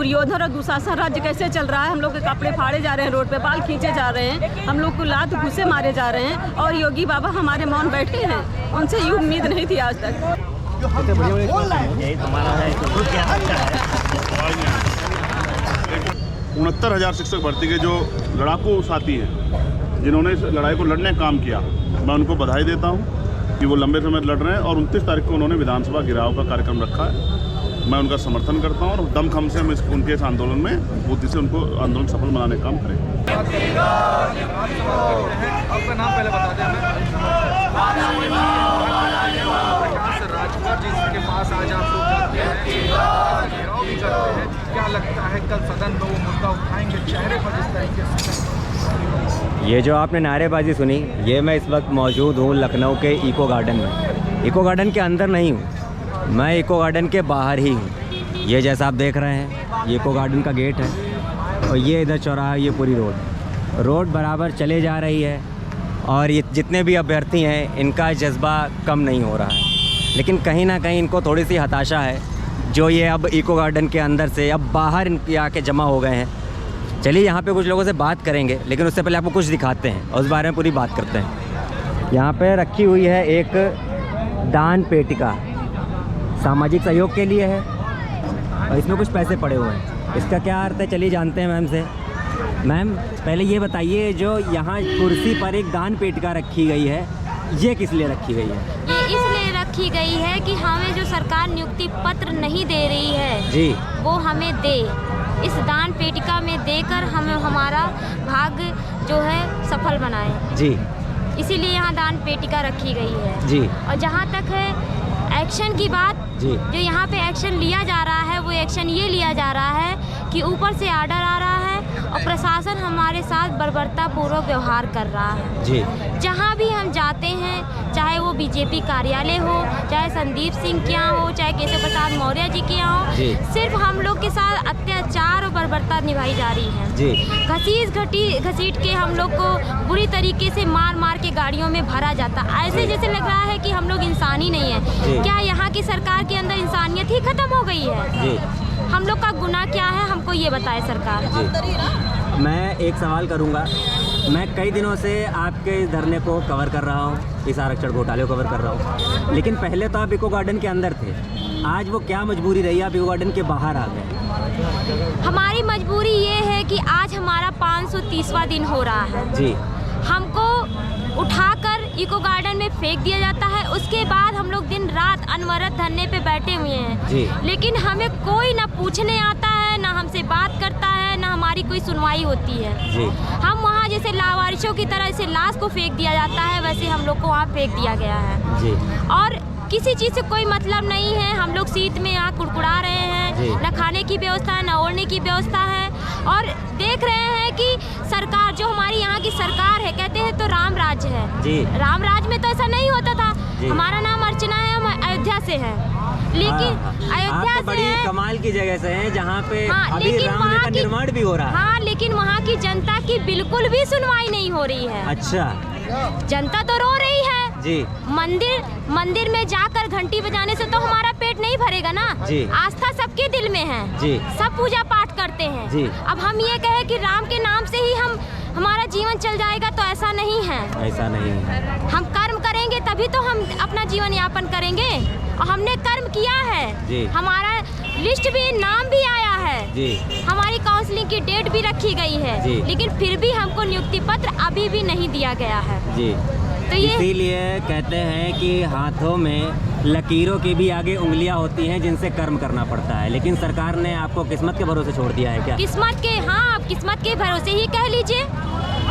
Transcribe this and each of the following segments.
दुर्योधन और दुशासन राज्य कैसे चल रहा है। हम लोग के कपड़े फाड़े जा रहे हैं, रोड पे बाल खींचे जा रहे हैं, हम लोग को लात घुसे मारे जा रहे हैं और योगी बाबा हमारे मौन बैठे हैं। उनसे ये उम्मीद नहीं थी आज तक। 69,000 शिक्षक भर्ती के जो लड़ाकू साथी हैं, जिन्होंने इस लड़ाई को लड़ने का काम किया, मैं उनको बधाई देता हूं कि वो लंबे समय लड़ रहे हैं और 29 तारीख को उन्होंने विधानसभा घेराव का कार्यक्रम रखा है। मैं उनका समर्थन करता हूं और दमखम से हम उनके इस आंदोलन में बुद्धि से उनको आंदोलन सफल बनाने का काम करें। आपका नाम पहले बता दें हमें। राजभर जी के पास आज आप लोग जाते हैं, घेराव भी करते हैं, क्या लगता है कल सदन में वो मुद्दा उठाएंगे? चेहरे पर जिस तरीके से ये जो आपने नारेबाजी सुनी, ये मैं इस वक्त मौजूद हूँ लखनऊ के इको गार्डन में। इको गार्डन के अंदर नहीं हूँ, मैं इको गार्डन के बाहर ही हूँ। ये जैसा आप देख रहे हैं, ये इको गार्डन का गेट है और ये इधर चौराहा, ये पूरी रोड बराबर चले जा रही है और ये जितने भी अभ्यर्थी हैं इनका जज्बा कम नहीं हो रहा है। लेकिन कहीं ना कहीं इनको थोड़ी सी हताशा है, जो ये अब इको गार्डन के अंदर से अब बाहर इनके आके जमा हो गए हैं। चलिए यहाँ पे कुछ लोगों से बात करेंगे, लेकिन उससे पहले आपको कुछ दिखाते हैं और उस बारे में पूरी बात करते हैं। यहाँ पे रखी हुई है एक दान पेटिका, सामाजिक सहयोग के लिए है और इसमें कुछ पैसे पड़े हुए हैं। इसका क्या अर्थ है, चलिए जानते हैं मैम से। मैम पहले ये बताइए, जो यहाँ कुर्सी पर एक दान पेटिका रखी गई है, ये किस लिए रखी गई है? ये इसलिए रखी गई है कि हमें जो सरकार नियुक्ति पत्र नहीं दे रही है जी, वो हमें दे। इस दान पेटिका में देकर हमें हमारा भाग्य जो है सफल बनाए जी, इसीलिए यहाँ दान पेटिका रखी गई है जी। और जहाँ तक है एक्शन की बात जी, जो यहाँ पे एक्शन लिया जा रहा है, वो एक्शन ये लिया जा रहा है कि ऊपर से ऑर्डर आ रहा है और प्रशासन हमारे साथ बर्बरतापूर्वक व्यवहार कर रहा है जी। जहाँ भी हम जाते हैं, चाहे वो बीजेपी कार्यालय हो, चाहे संदीप सिंह के यहाँ हो, चाहे केशव प्रसाद मौर्य जी के यहाँ हो, सिर्फ हम लोग के साथ अत्याचार और बर्बरता निभाई जा रही है जी। घसीट के हम लोग को बुरी तरीके से मार के गाड़ियों में भरा जाता, ऐसे जैसे लग रहा है कि हम लोग इंसान ही नहीं है। क्या यहाँ की सरकार के अंदर इंसानियत ही खत्म हो गई है? जी। हम लोग का गुनाह क्या है, हमको ये बताए सरकार। मैं एक सवाल करूंगा, मैं कई दिनों से आपके धरने को कवर कर रहा हूं, इस आरक्षण घोटाले को कवर कर रहा हूं, लेकिन पहले तो आप इको गार्डन के अंदर थे, आज वो क्या मजबूरी रही, आप इको गार्डन के बाहर आ गए? हमारी मजबूरी ये है कि आज हमारा 530वां दिन हो रहा है जी। हमको उठाकर इको गार्डन में फेंक दिया जाता है, उसके बाद हम लोग दिन रात अनवरत धरने पे बैठे हुए हैं जी। लेकिन हमें कोई ना पूछने आता है, ना हमसे बात करता है, ना हमारी कोई सुनवाई होती है जी। हम वहाँ जैसे लावारिशों की तरह जैसे लाश को फेंक दिया जाता है, वैसे हम लोग को वहाँ फेंक दिया गया है जी। और किसी चीज़ से कोई मतलब नहीं है। हम लोग शीत में यहाँ कुड़कुड़ा रहे हैं, न खाने की व्यवस्था है, न ओढ़ने की व्यवस्था है और देख रहे हैं कि सरकार जो हमारी यहाँ की सरकार है, कहते हैं तो राम राज्य है जी। राम राज्य में तो ऐसा नहीं होता था। हमारा नाम अर्चना है, हम अयोध्या से हैं, लेकिन अयोध्या तो बड़ी कमाल की जगह से हैं जहाँ पे अभी राम का निर्माण भी हो रहा है। हाँ, लेकिन वहाँ की जनता की बिल्कुल भी सुनवाई नहीं हो रही है। अच्छा, जनता तो रो रही है जी। मंदिर में जाकर घंटी बजाने से तो हमारा पेट नहीं भरेगा ना जी। आस्था सबके दिल में है जी। सब पूजा पाठ करते हैं जी। अब हम ये कहें कि राम के नाम से ही हमारा जीवन चल जाएगा, तो ऐसा नहीं है। ऐसा नहीं है। हम कर्म करेंगे तभी तो हम अपना जीवन यापन करेंगे और हमने कर्म किया है जी। हमारा लिस्ट भी, नाम भी आया है जी। हमारी काउंसलिंग की डेट भी रखी गई है जी। लेकिन फिर भी हमको नियुक्ति पत्र अभी भी नहीं दिया गया है जी। तो ये इसीलिए कहते हैं कि हाथों में लकीरों की भी आगे उंगलियां होती हैं जिनसे कर्म करना पड़ता है, लेकिन सरकार ने आपको किस्मत के भरोसे छोड़ दिया है क्या? किस्मत के, हाँ, आप किस्मत के भरोसे ही कह लीजिए,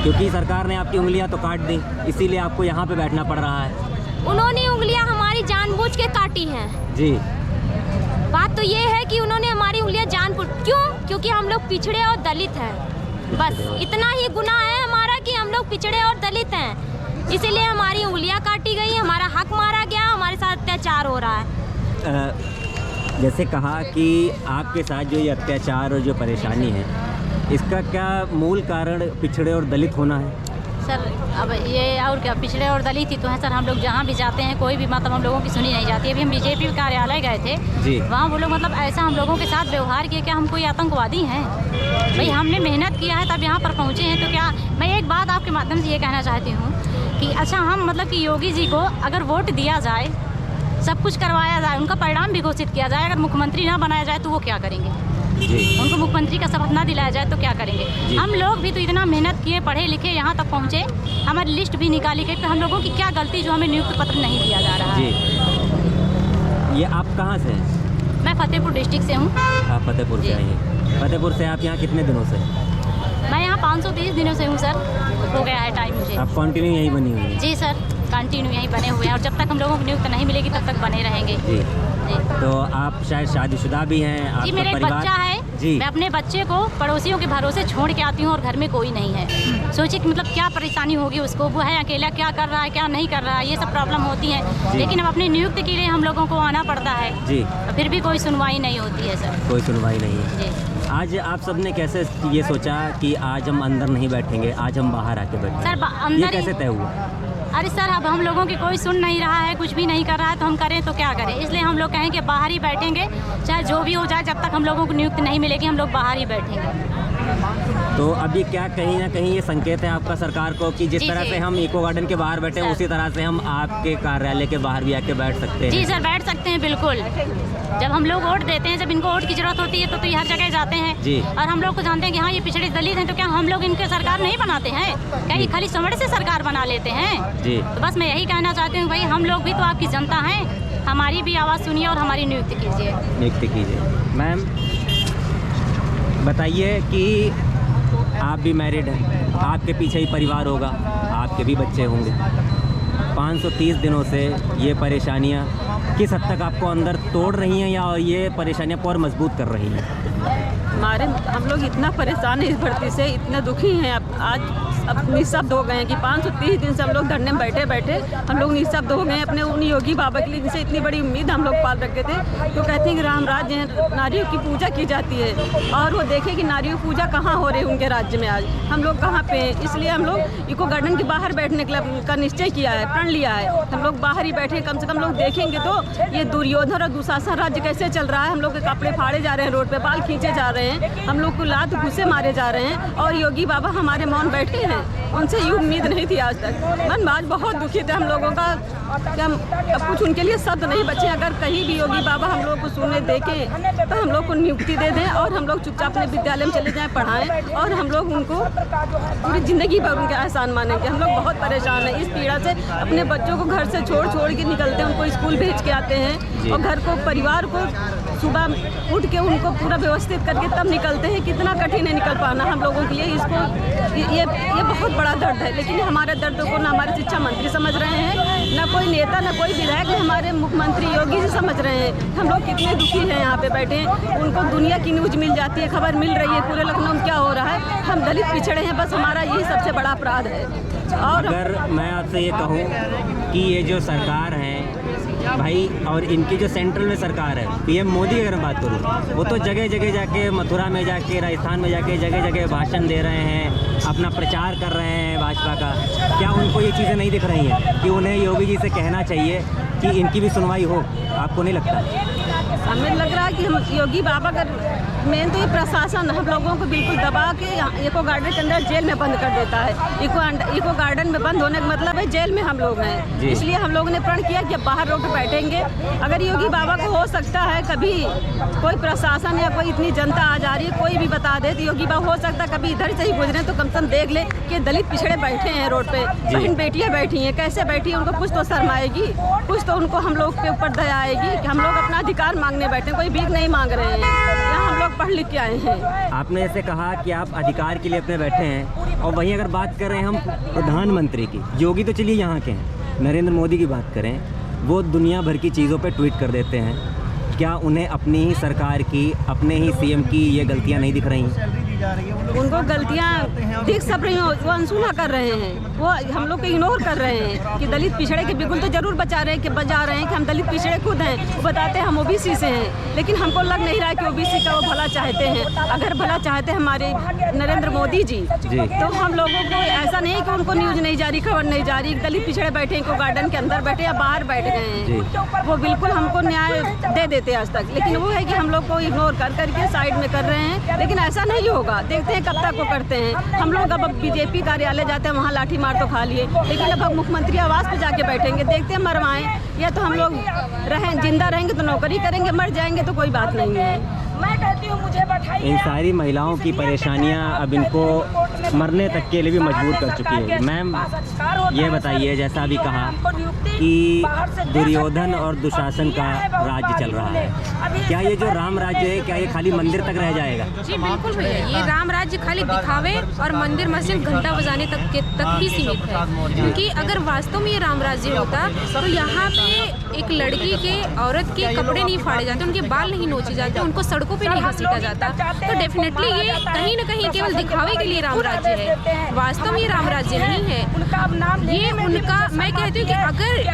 क्योंकि सरकार ने आपकी उंगलियां तो काट दी, इसीलिए आपको यहाँ पे बैठना पड़ रहा है। उन्होंने उंगलियां हमारी जानबूझ के काटी हैं जी। बात तो ये है कि उन्होंने हमारी उंगलियां जानबूझ, क्योंकि हम लोग पिछड़े और दलित हैं, बस इतना ही गुनाह है हमारा कि हम लोग पिछड़े और दलित हैं, इसीलिए हमारी उंगलियां काटी गई, हमारा हक मारा गया, हमारे साथ अत्याचार हो रहा है। जैसे कहा कि आपके साथ जो ये अत्याचार और जो परेशानी है, इसका क्या मूल कारण पिछड़े और दलित होना है? सर अब ये और क्या पिछड़े और दलित ही तो हैं सर। हम लोग जहाँ भी जाते हैं कोई भी मतलब हम लोगों की सुनी नहीं जाती। अभी हम बीजेपी कार्यालय गए थे जी। वहाँ वो लोग मतलब ऐसा हम लोगों के साथ व्यवहार किया, क्या हम कोई आतंकवादी हैं? भाई हमने मेहनत किया है तब यहाँ पर पहुँचे हैं। तो क्या मैं एक बात आपके माध्यम से ये कहना चाहती हूँ कि अच्छा हम मतलब कि योगी जी को अगर वोट दिया जाए, सब कुछ करवाया जाए, उनका परिणाम भी घोषित किया जाए, अगर मुख्यमंत्री ना बनाया जाए तो वो क्या करेंगे? जी। उनको मुख्यमंत्री का शपथ ना दिलाया जाए तो क्या करेंगे? हम लोग भी तो इतना मेहनत किए, पढ़े लिखे, यहाँ तक पहुँचे, हमारी लिस्ट भी निकाली गई, तो हम लोगों की क्या गलती जो हमें नियुक्त पत्र नहीं दिया जा रहा है? जी। ये आप कहाँ से हैं? मैं फतेहपुर डिस्ट्रिक्ट से हूँ। आप फतेहपुर से आई हैं। फतेहपुर से आप यहाँ कितने दिनों से? मैं यहाँ 530 दिनों से हूँ सर, हो गया है टाइम मुझे। आप कंटिन्यू यहीं बनी हुई हैं? जी सर, कंटिन्यू यहीं बने हुए हैं और जब तक हम लोगों को नियुक्त नहीं मिलेगी तब तक बने रहेंगे। जी। जी। तो आप शायद शादीशुदा भी हैं? जी आपका मेरा एक परिवार? बच्चा है जी। मैं अपने बच्चे को पड़ोसियों के भरोसे छोड़ के आती हूँ और घर में कोई नहीं है। सोचिए कि मतलब क्या परेशानी होगी उसको, वो है अकेला, क्या कर रहा है क्या नहीं कर रहा है, ये सब प्रॉब्लम होती है। लेकिन अब अपनी नियुक्ति के लिए हम लोगों को आना पड़ता है जी। फिर भी कोई सुनवाई नहीं होती है सर। कोई सुनवाई नहीं है। जी आज आप सबने कैसे ये सोचा कि आज हम अंदर नहीं बैठेंगे, आज हम बाहर आके बैठेंगे? सर ये अंदर कैसे तय हुआ? अरे सर अब हम लोगों की कोई सुन नहीं रहा है, कुछ भी नहीं कर रहा है तो हम करें तो क्या करें? इसलिए हम लोग कहें कि बाहर ही बैठेंगे, चाहे जो भी हो जाए, जब तक हम लोगों को नियुक्ति नहीं मिलेगी हम लोग बाहर ही बैठेंगे। तो अभी क्या कहीं ना कहीं ये संकेत है आपका सरकार को कि जिस जी, तरह जी। से हम इको गार्डन के बाहर बैठे हैं सर। उसी तरह से हम आपके कार्यालय के बाहर भी आके बैठ सकते हैं? जी सर बैठ सकते हैं बिल्कुल। जब हम लोग वोट देते हैं, जब इनको वोट की जरूरत होती है तो ये हर जगह जाते हैं जी। और हम लोग को जानते हैं कि हाँ ये पिछड़े दलित हैं, तो क्या हम लोग इनके सरकार नहीं बनाते हैं? क्या ये खाली समझ से सरकार बना लेते हैं? जी। तो बस मैं यही कहना चाहती हूँ भाई हम लोग भी तो आपकी जनता हैं, हमारी भी आवाज़ सुनिए और हमारी नियुक्ति कीजिए। नियुक्ति कीजिए। मैम बताइए कि आप भी मैरिड हैं, आपके पीछे ही परिवार होगा, आपके भी बच्चे होंगे। 530 दिनों से ये परेशानियाँ किस हद तक आपको अंदर तोड़ रही हैं या ये परेशानियाँ और मजबूत कर रही हैं? हम लोग इतना परेशान हैं इस भर्ती से, इतने दुखी हैं। अब निःशब्द हो गए हैं कि 530 दिन से हम लोग धरने में बैठे बैठे हम लोग निःशब्द हो गए हैं अपने उन योगी बाबा के लिए जिनसे इतनी बड़ी उम्मीद हम लोग पाल रखे थे। तो कहते हैं कि राम राज्य है, नारियों की पूजा की जाती है और वो देखें कि नारियों की पूजा कहाँ हो रही है उनके राज्य में, आज हम लोग कहाँ पे हैं। इसलिए हम लोग इको गार्डन के बाहर बैठने का निश्चय किया है, प्रण लिया है। हम लोग बाहर ही बैठे, कम से कम लोग देखेंगे तो ये दुर्योधन और दुशासन राज्य कैसे चल रहा है। हम लोग के कपड़े फाड़े जा रहे हैं, रोड पे बाल खींचे जा रहे हैं, हम लोग को लात घुसे मारे जा रहे हैं और योगी बाबा हमारे मौन बैठे हैं। उनसे ये उम्मीद नहीं थी आज तक। मन आज बहुत दुखी थे हम लोगों का, क्या अब कुछ उनके लिए शब्द नहीं बचे। अगर कहीं भी योगी बाबा हम लोग को सुनने देखें तो हम लोग को नियुक्ति दे दें और हम लोग चुपचाप अपने विद्यालय में चले जाएं, पढ़ाएं और हम लोग उनको पूरी ज़िंदगी भर उनके एहसान मानेंगे। हम लोग बहुत परेशान हैं इस पीड़ा से। अपने बच्चों को घर से छोड़ के निकलते हैं, उनको स्कूल भेज के आते हैं और घर को, परिवार को सुबह उठ के उनको पूरा व्यवस्थित करके तब निकलते हैं। कितना कठिन है निकल पाना हम लोगों के लिए। इसको ये बहुत बड़ा दर्द है, लेकिन हमारे दर्द को ना हमारे शिक्षा मंत्री समझ रहे हैं, ना कोई नेता, ना कोई विधायक, ना हमारे मुख्यमंत्री योगी जी समझ रहे हैं। हम लोग कितने दुखी हैं यहाँ पे बैठे हैं। उनको दुनिया की न्यूज़ मिल जाती है, खबर मिल रही है पूरे लखनऊ में क्या हो रहा है। हम दलित पिछड़े हैं, बस हमारा यही सबसे बड़ा अपराध है। और अगर मैं आपसे ये कहूँ कि ये जो सरकार है भाई और इनकी जो सेंट्रल में सरकार है, पीएम मोदी की अगर मैं बात करूँ, वो तो जगह जगह जाके, मथुरा में जाके, राजस्थान में जाके जगह जगह भाषण दे रहे हैं, अपना प्रचार कर रहे हैं भाजपा का। क्या उनको ये चीज़ें नहीं दिख रही हैं कि उन्हें योगी जी से कहना चाहिए कि इनकी भी सुनवाई हो? आपको नहीं लगता? हमें लग रहा है कि हम योगी बाबा का मेन तो ये प्रशासन हम लोगों को बिल्कुल दबा के इको गार्डन के अंदर जेल में बंद कर देता है। इको गार्डन में बंद होने का मतलब है जेल में हम लोग हैं। इसलिए हम लोगों ने प्रण किया कि बाहर रोड पर बैठेंगे। अगर योगी बाबा को हो सकता है कभी कोई प्रशासन या कोई इतनी जनता आ जा रही है, कोई भी बता दे तो योगी बाबा हो सकता है कभी इधर से ही गुजरे तो कम से कम देख ले कि दलित पिछड़े बैठे हैं रोड पे, बहन बेटियाँ बैठी हैं, कैसे बैठी हैं, उनको कुछ तो शर्म आएगी, कुछ तो उनको हम लोग के ऊपर दया आएगी कि हम लोग अपना अधिकार मांगने बैठे, कोई भीख नहीं मांग रहे हैं। यहाँ हम लोग पढ़ लिख के आए हैं। आपने ऐसे कहा कि आप अधिकार के लिए अपने बैठे हैं और वहीं अगर बात करें हम प्रधानमंत्री की, योगी तो चलिए यहाँ के हैं, नरेंद्र मोदी की बात करें, वो दुनिया भर की चीज़ों पे ट्वीट कर देते हैं। क्या उन्हें अपनी ही सरकार की, अपने ही सीएम की ये गलतियाँ नहीं दिख रही? उनको गलतियाँ दिख सब रही हो, वो अनसुना कर रहे हैं, वो हम लोग को इग्नोर कर रहे हैं कि दलित पिछड़े के बिल्कुल तो जरूर बचा रहे हैं कि हम दलित पिछड़े खुद हैं। वो बताते हैं हम ओबीसी से हैं, लेकिन हमको लग नहीं रहा है कि ओबीसी का वो भला चाहते हैं। अगर भला चाहते हैं हमारे नरेंद्र मोदी जी तो हम लोगों को ऐसा नहीं कि उनको न्यूज़ नहीं जा रही, खबर नहीं जा रही। दलित पिछड़े बैठे इको गार्डन के अंदर बैठे या बाहर बैठ गए हैं, वो बिल्कुल हमको न्याय दे देते आज तक, लेकिन वो है कि हम लोग को इग्नोर कर करके साइड में कर रहे हैं। लेकिन ऐसा नहीं होगा, देखते हैं कब तक वो करते हैं। हम लोग अब बीजेपी कार्यालय जाते हैं, वहाँ लाठी मार तो खा लिए, लेकिन अब मुख्यमंत्री आवास पे जाके बैठेंगे, देखते हैं मरवाएं या तो हम लोग रहें, जिंदा रहेंगे तो नौकरी करेंगे, मर जाएंगे तो कोई बात नहीं है। मैं कहती हूँ मुझे बैठाइए। इन सारी महिलाओं की परेशानियां अब इनको मरने तक के लिए भी मजबूर कर चुकी है। मैम ये बताइए, जैसा अभी कहा कि दुर्योधन और दुशासन का राज्य चल रहा है, क्या ये जो राम राज्य है क्या ये खाली मंदिर तक रह जाएगा? जी बिल्कुल भैया, ये राम राज्य खाली दिखावे और मंदिर मस्जिद घंटा बजाने तक ही सीमित है। क्योंकि अगर वास्तव में ये राम राज्य होता तो यहाँ पे एक लड़की के, औरत के कपड़े नहीं फाड़े जाते, उनके बाल नहीं नोचे जाते, उनको सड़कों पे नहीं घसीटा जाता। तो डेफिनेटली ये कहीं न कहीं केवल दिखावे के लिए राम राज्य है, वास्तव में ये राम राज्य नहीं है। ये उनका, मैं कहती हूँ कि अगर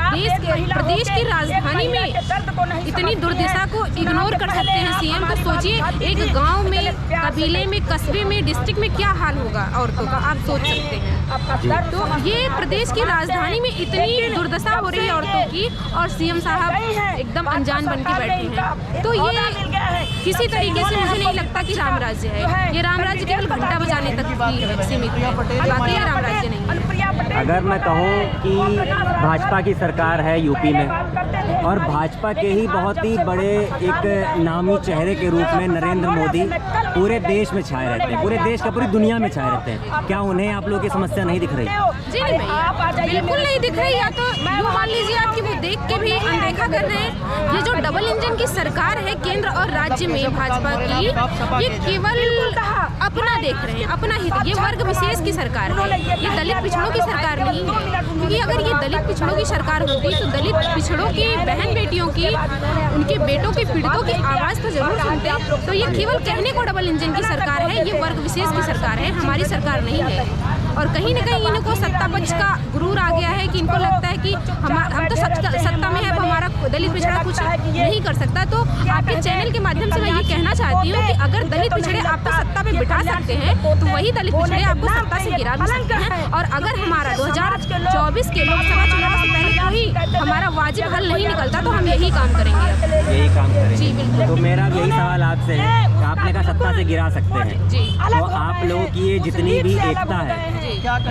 प्रदेश की राजधानी में इतनी दुर्दशा को इग्नोर कर सकते हैं सीएम, तो सोचिए एक गांव में, कबीले में, कस्बे में, डिस्ट्रिक्ट में क्या हाल होगा औरतों का, आप सोच सकते हैं। तो ये प्रदेश की राजधानी में इतनी दुर्दशा हो रही है औरतों की और सीएम साहब एकदम अनजान बन के बैठे हैं। तो ये किसी तरीके से मुझे नहीं लगता कि राम राज्य है। ये राम राज्य केवल घंटा बजाने तक ही सीमित है, बाकी ये राम राज्य नहीं है। अगर मैं कहूँ कि भाजपा की सरकार है यूपी में और भाजपा के ही बहुत ही बड़े एक नामी चेहरे के रूप में नरेंद्र मोदी पूरे देश में छाए रहते हैं, पूरे देश का पूरी दुनिया में छाए रहते हैं, क्या उन्हें आप लोगों की समस्या नहीं दिख रही? जी नहीं भैया, बिल्कुल नहीं दिख रही। या तो यूँ मान लीजिए आप कि वो देख के भी अनदेखा कर रहे हैं। ये जो डबल इंजन की सरकार है केंद्र और राज्य में भाजपा की, ये केवल अपना देख रहे हैं, अपना हित। ये वर्ग विशेष की सरकार है, ये दलित पिछड़ों की सरकार नहीं है। क्योंकि अगर ये दलित पिछड़ों की सरकार होती तो दलित पिछड़ों की बहन बेटियों की, उनके बेटों की, पीड़ितों की आवाज़ तो जरूर सुनते। तो ये केवल कहने को डबल इंजन की सरकार है, ये वर्ग विशेष की सरकार है, हमारी सरकार नहीं है। और कहीं न कहीं इनको सत्ता पक्ष का गुरूर आ गया है कि इनको लगता है कि हम तो सत्ता में है, तो हमारा दलित पिछड़ा कुछ नहीं कर सकता। तो आपके चैनल के माध्यम से मैं ये कहना चाहती हूँ कि अगर दलित पिछड़े आपको सत्ता पे बिठा सकते हैं तो वही दलित पिछड़े आपको सत्ता से गिरा भी सकते हैं। और अगर हमारा 2024 के लोकसभा चुनाव से पहले कोई हमारा वाजिब हल नहीं निकलता तो हम यही काम करेंगे। यही काम करेंगे? जी बिल्कुल। तो मेरा यही सवाल आपसे है, आपने कहा सत्ता से गिरा सकते हैं, जी, तो आप लोगों की ये जितनी भी एकता है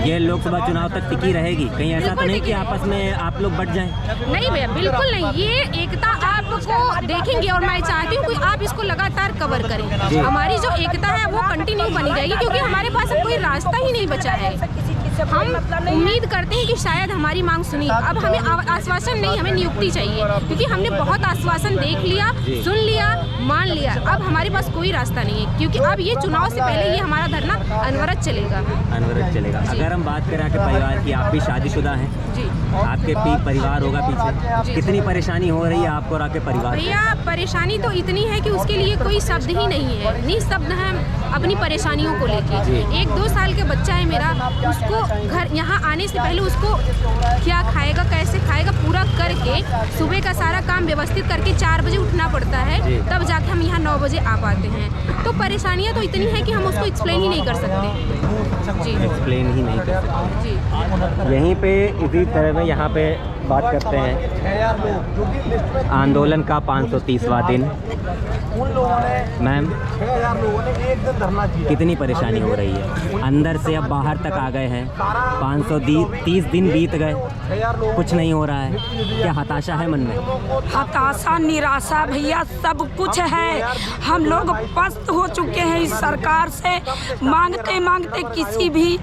ये लोकसभा चुनाव तक टिकी रहेगी? कहीं ऐसा तो नहीं कि आपस में आप लोग बट जाएं? नहीं भैया, बिल्कुल नहीं। ये एकता आपको देखेंगे और मैं चाहती हूँ कि आप इसको लगातार कवर करें। हमारी जो एकता है वो कंटिन्यू बनी जाएगी, क्योंकि हमारे पास अब कोई रास्ता ही नहीं बचा है। हम उम्मीद करते हैं कि शायद हमारी मांग सुनी। अब हमें आश्वासन नहीं, हमें नियुक्ति चाहिए, क्योंकि हमने बहुत आश्वासन देख लिया, सुन लिया, मान लिया। अब हमारे पास कोई रास्ता नहीं है, क्योंकि अब ये चुनाव से पहले ये हमारा धरना अनवरत चलेगा। अनवरत चलेगा। अगर हम बात करें आपके परिवार की, आप भी शादीशुदा हैं जी, आपके परिवार होगा पीछे, कितनी परेशानी हो रही है आपको और आपके परिवार? भैया परेशानी तो इतनी है कि उसके लिए कोई शब्द ही नहीं है, निःशब्द है अपनी परेशानियों को लेके। 1-2 साल के बच्चा है मेरा, उसको घर यहाँ आने से पहले उसको क्या खाएगा, कैसे खाएगा, पूरा करके सुबह का सारा काम व्यवस्थित करके 4 बजे उठना पड़ता है, तब जाके हम यहाँ 9 बजे आ पाते हैं। तो परेशानियाँ तो इतनी है कि हम उसको एक्सप्लेन ही नहीं कर सकते। जी, एक्सप्लेन ही नहीं कर सकते। जी, यहीं पे इसी तरह में यहाँ पे बात करते हैं आंदोलन का 530वां दिन। मैम कितनी परेशानी हो रही है? अंदर से अब बाहर तक आ गए हैं, 530 दिन बीत गए, कुछ नहीं हो रहा है, क्या हताशा है मन में? हताशा, निराशा भैया सब कुछ है। हम लोग पस्त हो चुके हैं इस सरकार से। मांगते मांगते किसी भी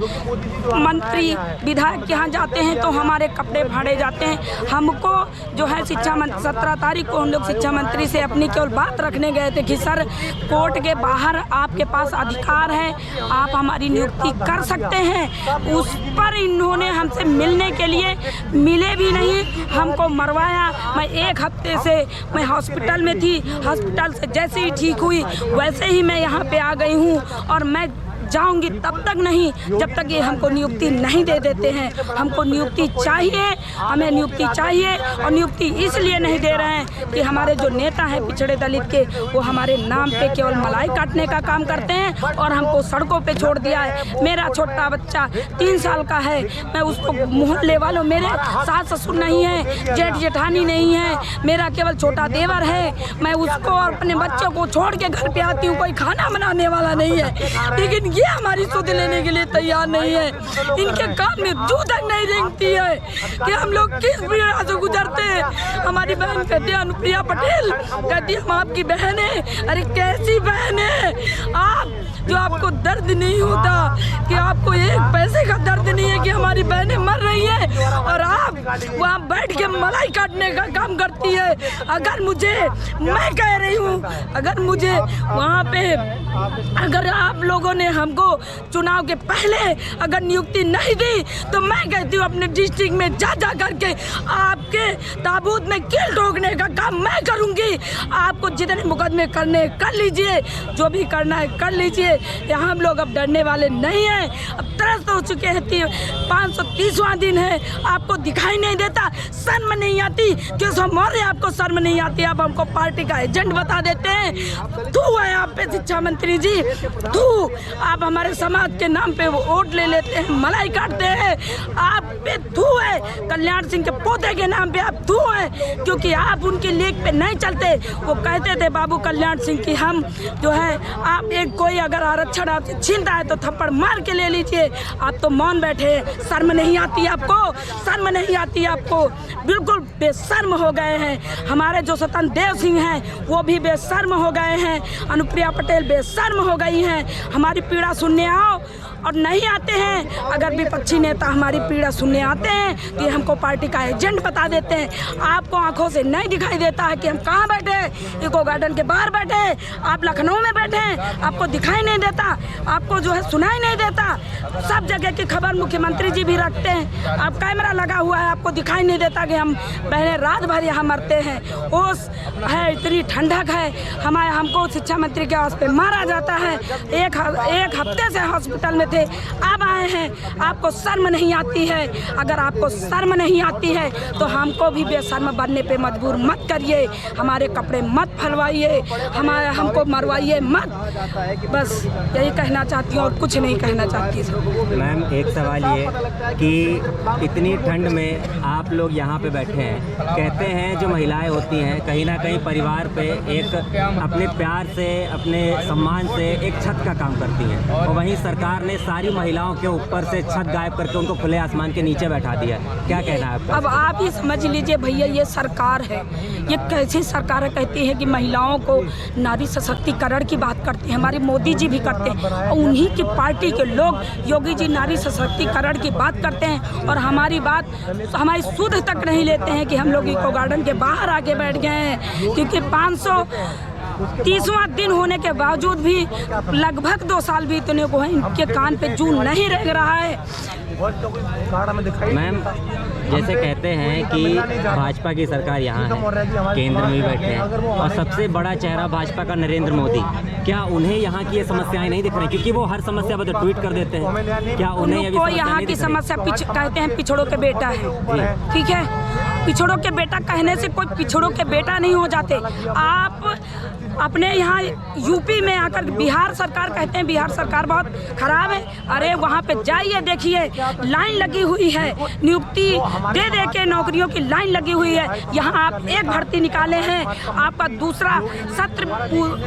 मंत्री विधायक के यहाँ जाते हैं तो हमारे कपड़े फाड़े जाते हैं। हमको जो है शिक्षा मंत्री 17 तारीख को हम लोग शिक्षा मंत्री से अपनी केवल बात रखने गए थे कि सर कोर्ट के बाहर आपके पास अधिकार है, आप हमारी नियुक्ति कर सकते हैं। उस पर इन्होंने हमसे मिलने के लिए मिले भी नहीं, हमको मरवाया। मैं 1 हफ्ते से मैं हॉस्पिटल में थी, हॉस्पिटल से जैसे ही ठीक हुई वैसे ही मैं यहाँ पे आ गई हूँ। और मैं जाऊंगी तब तक नहीं जब तक ये हमको नियुक्ति नहीं दे देते हैं। हमको नियुक्ति चाहिए, हमें नियुक्ति चाहिए, और नियुक्ति इसलिए नहीं दे रहे हैं कि हमारे जो नेता हैं पिछड़े दलित के, वो हमारे नाम पे केवल मलाई काटने का काम करते हैं और हमको सड़कों पे छोड़ दिया है। मेरा छोटा बच्चा 3 साल का है, मैं उसको मोहल्ले वालों, मेरे सास ससुर नहीं है, जेठ जेठानी नहीं है, मेरा केवल छोटा देवर है, मैं उसको और अपने बच्चों को छोड़ के घर पे आती हूँ, कोई खाना बनाने वाला नहीं है। लेकिन ये हमारी सुध लेने के लिए तैयार नहीं है। इनके काम में जू तक नहीं रेंगती है कि हम लोग किस पीड़ा से गुजरते हैं। हमारी बहन कहती है, अनुप्रिया पटेल कहती है, हम आपकी बहन है। अरे कैसी बहन है आप, जो आपको दर्द नहीं होता, कि आपको एक पैसे का दर्द नहीं है कि हमारी बहनें मर रही हैं, और आप वहाँ बैठ के मलाई काटने का काम करती है। अगर मुझे, मैं कह रही हूँ, अगर मुझे वहाँ पे, अगर आप लोगों ने हमको चुनाव के पहले अगर नियुक्ति नहीं दी तो मैं कहती हूँ अपने डिस्ट्रिक्ट में जा करके आपके ताबूत में कील ठोकने का काम मैं करूँगी। आपको जितने मुकदमे करने कर लीजिए, जो भी करना है कर लीजिए। यहाँ हम लोग अब डरने वाले नहीं हैं। अब त्रस्त हो चुके हैं। 530वां दिन है, आपको दिखाई नहीं देता, शर्म नहीं आती। केशव मौर्य, आपको शर्म नहीं आती, आप हमको पार्टी का एजेंट बता देते हैं। तू है आप पे शिक्षा मंत्री जी, तू, आप हमारे समाज के नाम पे वोट ले लेते हैं, मलाई काटते हैं, आप पे तू है। कल्याण सिंह के पोते के नाम पे आप तू है, क्योंकि आप उनके लेख पे नहीं चलते। वो कहते थे बाबू कल्याण सिंह की, हम जो है, आप एक कोई अगर आरक्षण आपसे छीनता है तो थप्पड़ मार के ले लीजिए। आप तो मौन बैठे, शर्म नहीं आती आपको, शर्म नहीं आती आपको, बिल्कुल बेशर्म हो गए हैं। हमारे जो स्वतंत्र देव सिंह हैं वो भी बेशर्म हो गए हैं, अनुप्रिया पटेल बेशर्म हो गई हैं। हमारी पीड़ा सुनने आओ, और नहीं आते हैं। अगर विपक्षी नेता हमारी पीड़ा सुनने आते हैं तो ये हमको पार्टी का एजेंट बता देते हैं। आपको आंखों से नहीं दिखाई देता है कि हम कहाँ बैठे, इको गार्डन के बाहर बैठे, आप लखनऊ में बैठे, आपको दिखाई नहीं देता, आपको जो है सुनाई नहीं देता। सब जगह की खबर मुख्यमंत्री जी भी रखते हैं, आप कैमरा लगा हुआ है, आपको दिखाई नहीं देता कि हम बहने रात भर यहाँ मरते हैं। ओस है, इतनी ठंडक है, हमको शिक्षा मंत्री के हाउस पे मारा जाता है। एक हफ्ते से हॉस्पिटल में थे, अब आए हैं। आपको शर्म नहीं आती है। अगर आपको शर्म नहीं आती है तो हमको भी बेशर्म बनने पे मजबूर मत करिए, हमारे कपड़े मत फलवाइए, हमको मरवाइए मत। बस यही कहना चाहती हूँ और कुछ नहीं कहना चाहती। मैम, एक सवाल ये कि इतनी ठंड में आप लोग यहाँ पे बैठे हैं, कहते हैं जो महिलाएं होती हैं कहीं ना कहीं परिवार पे एक अपने प्यार से, अपने सम्मान से एक छत का काम करती हैं, और वहीं सरकार ने सारी महिलाओं के ऊपर से छत गायब करके उनको खुले आसमान के नीचे बैठा दिया। क्या कहना है आपका? अब आप ही समझ लीजिए भैया, ये सरकार है, ये कैसी सरकार है, कहती है कि महिलाओं को नारी सशक्तिकरण की बात करते हैं, हमारे मोदी जी भी करते हैं, और उन्हीं की पार्टी के लोग योगी जी नारी सशक्तिकरण की बात करते हैं, और हमारी बात, हमारी सुध तक नहीं लेते हैं कि हम लोग इको गार्डन के बाहर आके बैठ गए हैं। क्योंकि 530वां दिन होने के बावजूद भी लगभग 2 साल बीतने को है, इनके कान पे जूं नहीं रह रहा है। मैम, जैसे कहते हैं कि भाजपा की सरकार यहाँ है, केंद्र में भी बैठे हैं, और सबसे बड़ा चेहरा भाजपा का नरेंद्र मोदी, क्या उन्हें यहाँ की ये समस्याएं नहीं दिख रही? क्योंकि वो हर समस्या पर तो ट्वीट कर देते हैं, क्या उन्हें यहाँ की समस्या कहते हैं पिछड़ों के बेटा है, ठीक है, पिछड़ों के बेटा कहने से कोई पिछड़ों के बेटा नहीं हो जाते। आप अपने यहाँ यूपी में आकर बिहार सरकार कहते हैं बिहार सरकार बहुत खराब है। अरे वहाँ पे जाइए, देखिए लाइन लगी हुई है, नियुक्ति दे दे के नौकरियों की लाइन लगी हुई है। यहाँ आप एक भर्ती निकाले हैं, आपका दूसरा सत्र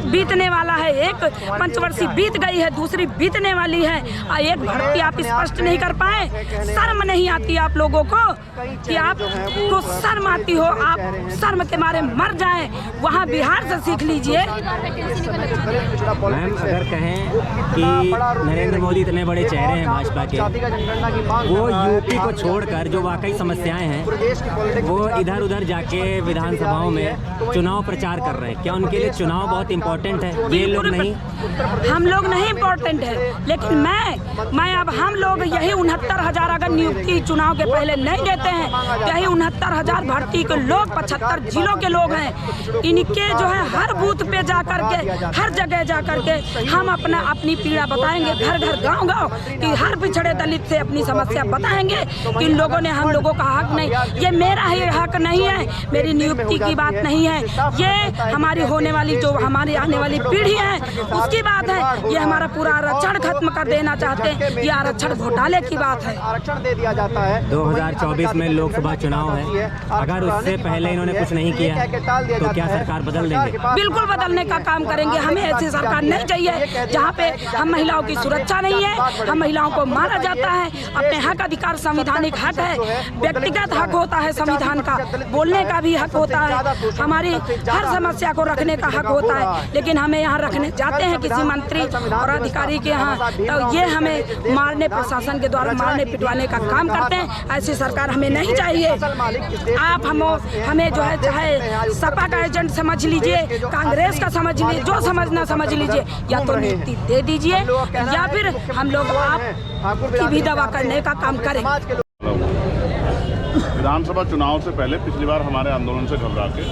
बीतने वाला है, एक पंचवर्षीय बीत गई है, दूसरी बीतने वाली है, एक भर्ती आप स्पष्ट नहीं कर पाए। शर्म नहीं आती आप लोगों को कि आपको शर्म आती हो, आप शर्म के मारे मर जाएं। वहाँ बिहार से सीख लीजिए। मैम, अगर कहें कि नरेंद्र मोदी इतने बड़े चेहरे हैं भाजपा के, वो यूपी को छोड़कर जो वाकई समस्याएं हैं वो इधर उधर जाके विधानसभाओं में चुनाव प्रचार कर रहे हैं, क्या उनके लिए चुनाव बहुत इम्पोर्टेंट है? ये लोग नहीं, हम लोग नहीं इम्पोर्टेंट है, लेकिन मैं अब हम लोग यही 69,000 अगर नियुक्ति चुनाव के पहले नहीं देते हैं तो यही 69,000 भर्ती के लोग 75 जिलों के लोग हैं, इनके जो है हर बूथ पे जा करके, हर जगह जा करके हम अपनी पीड़ा बताएंगे, घर घर गांव गांव कि हर पिछड़े दलित से अपनी समस्या बताएंगे कि इन लोगों ने हम लोगों का हक नहीं, ये मेरा ही हक नहीं है, मेरी नियुक्ति की बात नहीं है, ये हमारी होने वाली जो हमारी आने वाली पीढ़ी है उसकी बात है। ये हमारा पूरा आरक्षण खत्म कर देना चाहते हैं, ये आरक्षण घोटाले की बात है। आरक्षण दे दिया जाता है। 2024 में लोकसभा चुनाव है, अगर उससे पहले इन्होंने कुछ नहीं किया तो क्या सरकार बदल देंगे? बिल्कुल बदलने का काम करेंगे। हमें ऐसी सरकार नहीं चाहिए जहाँ पे हम महिलाओं की सुरक्षा नहीं है, हम महिलाओं को मारा जाता है। अपने हक अधिकार संवैधानिक हक है, व्यक्तिगत हक होता है, संविधान का बोलने का भी हक होता है, हमारी हर समस्या को रखने का हक होता है। लेकिन हमें यहाँ रखने जाते हैं किसी मंत्री और अधिकारी के यहाँ, तो ये हमें मारने, प्रशासन के द्वारा मारने पिटवाने का काम करते हैं। ऐसी सरकार हमें नहीं चाहिए। आप हमें जो है चाहे सपा का एजेंट समझ लीजिए, कांग्रेस का समझ लीजिए, जो समझना समझ लीजिए, या तो नियुक्ति दे दीजिए या फिर हम लोग आपकी भी दवा करने का काम करें। विधानसभा चुनाव से पहले पिछली बार हमारे आंदोलन से घबरा के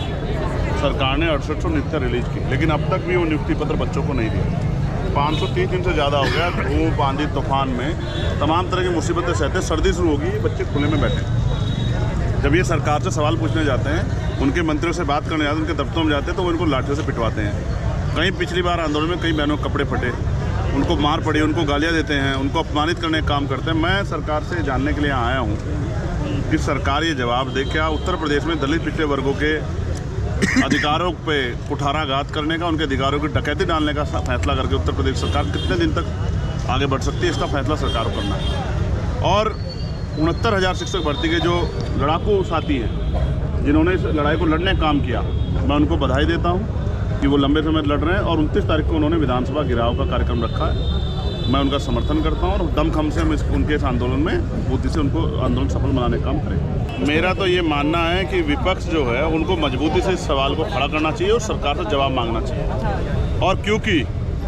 सरकार ने 6800 नियुक्तियाँ रिलीज की, लेकिन अब तक भी वो नियुक्ति पत्र बच्चों को नहीं दिए। 530 दिन से ज़्यादा हो गया, धूप आंधी तूफान में तमाम तरह की मुसीबतें सहते, सर्दी शुरू होगी, बच्चे खुले में बैठे। जब ये सरकार से सवाल पूछने जाते हैं, उनके मंत्रियों से बात करने जाते हैं, उनके दफ्तरों में जाते हैं तो वो इनको लाठियों से पिटवाते हैं। कहीं पिछली बार आंदोलन में कई बहनों के कपड़े फटे, उनको मार पड़ी, उनको गालियाँ देते हैं, उनको अपमानित करने का काम करते हैं। मैं सरकार से जानने के लिए आया हूँ कि सरकार ये जवाब दे, क्या उत्तर प्रदेश में दलित पिछड़े वर्गों के अधिकारों पे कुठाराघात करने का, उनके अधिकारों की डकैती डालने का फैसला करके उत्तर प्रदेश सरकार कितने दिन तक आगे बढ़ सकती है, इसका फैसला सरकार को करना है। और 69,000 शिक्षक भर्ती के जो लड़ाकू साथी हैं, जिन्होंने इस लड़ाई को लड़ने का काम किया, मैं उनको बधाई देता हूं कि वो लंबे समय लड़ रहे हैं और 29 तारीख को उन्होंने विधानसभा घेराव का कार्यक्रम रखा है। मैं उनका समर्थन करता हूं और दमखम से हम उनके इस आंदोलन में बुद्धि से उनको आंदोलन सफल बनाने का काम करें। मेरा तो ये मानना है कि विपक्ष जो है उनको मजबूती से इस सवाल को खड़ा करना चाहिए और सरकार से जवाब मांगना चाहिए। और क्योंकि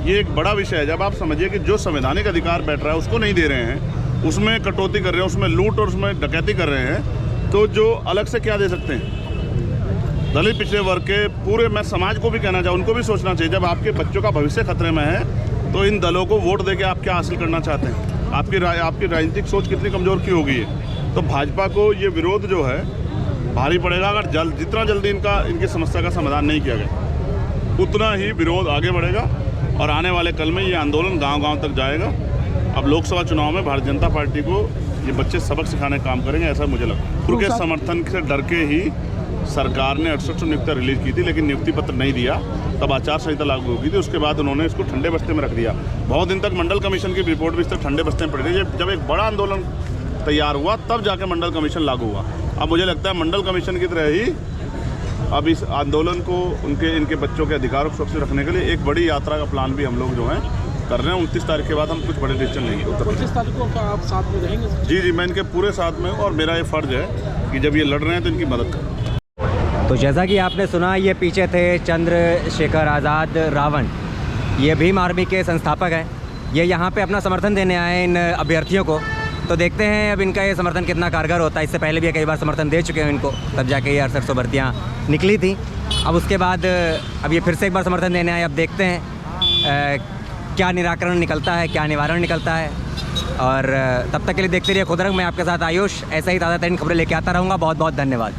ये एक बड़ा विषय है, जब आप समझिए कि जो संवैधानिक अधिकार बैठ रहा है उसको नहीं दे रहे हैं, उसमें कटौती कर रहे हैं, उसमें लूट और उसमें डकैती कर रहे हैं, तो जो अलग से क्या दे सकते हैं? दलित पिछड़े वर्ग के पूरे, मैं समाज को भी कहना चाहूँ, उनको भी सोचना चाहिए, जब आपके बच्चों का भविष्य खतरे में है तो इन दलों को वोट देके आप क्या हासिल करना चाहते हैं? आपकी राजनीतिक सोच कितनी कमज़ोर की हो गई है? तो भाजपा को ये विरोध जो है भारी पड़ेगा। अगर जितना जल्दी इनकी समस्या का समाधान नहीं किया गया, उतना ही विरोध आगे बढ़ेगा और आने वाले कल में ये आंदोलन गांव-गांव तक जाएगा। अब लोकसभा चुनाव में भारतीय जनता पार्टी को ये बच्चे सबक सिखाने का काम करेंगे, ऐसा मुझे लगता है। उनके समर्थन से डर के ही सरकार ने 6800 नियुक्तियाँ रिलीज की थी, लेकिन नियुक्ति पत्र नहीं दिया, तब आचार संहिता लागू हो गई थी। उसके बाद उन्होंने इसको ठंडे बस्ते में रख दिया। बहुत दिन तक मंडल कमीशन की रिपोर्ट भी इस तक ठंडे बस्ते में पड़ी रही। जब एक बड़ा आंदोलन तैयार हुआ तब जाके मंडल कमीशन लागू हुआ। अब मुझे लगता है मंडल कमीशन की तरह ही अब इस आंदोलन को इनके बच्चों के अधिकारों को सुरक्षित रखने के लिए एक बड़ी यात्रा का प्लान भी हम लोग जो है कर रहे हैं। 29 तारीख के बाद हम कुछ बड़े डिसीजन लेंगे। 29 तारीख को क्या आप साथ में रहेंगे? जी, मैं इनके पूरे साथ में हूँ और मेरा ये फ़र्ज़ है कि जब ये लड़ रहे हैं तो इनकी मदद करें। तो जैसा कि आपने सुना, ये पीछे थे चंद्रशेखर आज़ाद रावण, ये भीम आर्मी के संस्थापक हैं। ये यहाँ पे अपना समर्थन देने आए इन अभ्यर्थियों को, तो देखते हैं अब इनका ये समर्थन कितना कारगर होता है। इससे पहले भी कई बार समर्थन दे चुके हैं इनको, तब जाके ये 6800 भर्तियाँ निकली थी। अब उसके बाद अब ये फिर से एक बार समर्थन देने आए। अब देखते हैं क्या निराकरण निकलता है, क्या निवारण निकलता है। और तब तक के लिए देखते रहिए खुदरंग। मैं आपके साथ आयुष, ऐसा ही ताज़ा तरीन खबरें लेके आता रहूँगा। बहुत बहुत धन्यवाद।